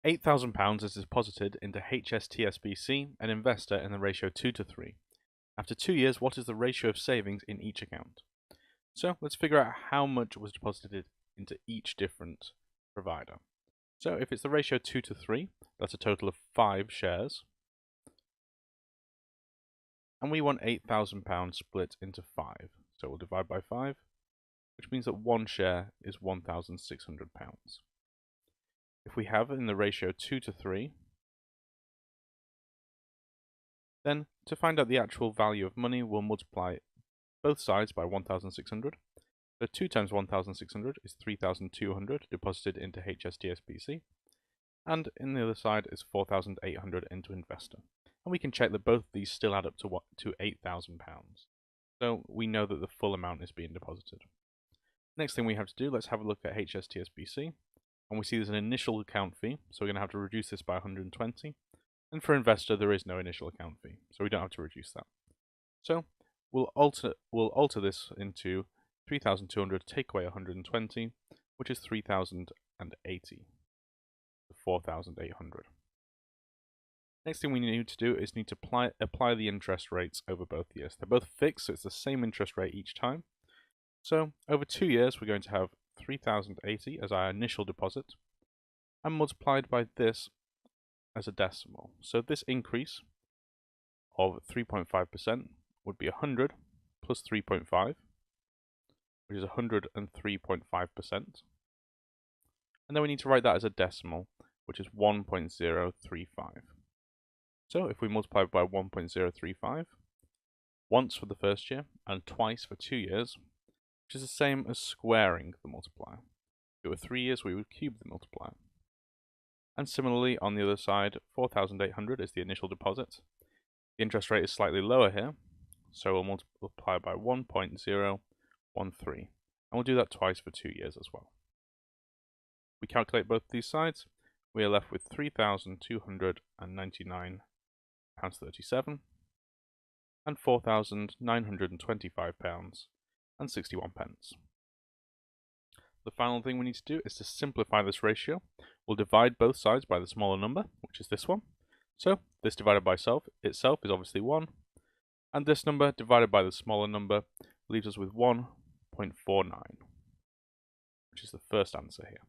£8,000 is deposited into HSTSBC, an investor, in the ratio 2 to 3. After 2 years, what is the ratio of savings in each account? So let's figure out how much was deposited into each different provider. So if it's the ratio 2 to 3, that's a total of 5 shares. And we want £8,000 split into 5. So we'll divide by 5, which means that one share is £1,600. If we have in the ratio 2 to 3, then to find out the actual value of money, we'll multiply both sides by 1,600. So 2 times 1,600 is 3,200 deposited into HSTSBC, and in the other side is 4,800 into investor. And we can check that both of these still add up to £8,000. So we know that the full amount is being deposited. Next thing we have to do, let's have a look at HSTSBC. And we see there's an initial account fee, so we're going to have to reduce this by 120. And for investor, there is no initial account fee, so we don't have to reduce that. So we'll alter this into 3,200 take away 120, which is 3,080, 4,800. Next thing we need to do is apply the interest rates over both years. They're both fixed, so it's the same interest rate each time. So over 2 years, we're going to have 3,080 as our initial deposit, and multiplied by this as a decimal. So this increase of 3.5% would be 100 plus 3.5, which is 103.5%. And then we need to write that as a decimal, which is 1.035. So if we multiply by 1.035, once for the first year and twice for 2 years, which is the same as squaring the multiplier. If it were 3 years, we would cube the multiplier. And similarly, on the other side, 4,800 is the initial deposit. The interest rate is slightly lower here, so we'll multiply by 1.013. And we'll do that twice for 2 years as well. We calculate both these sides, we are left with £3,299.37 and £4,925.61. The final thing we need to do is to simplify this ratio. We'll divide both sides by the smaller number, which is this one. So this divided by itself is obviously 1, and this number divided by the smaller number leaves us with 1.49, which is the first answer here.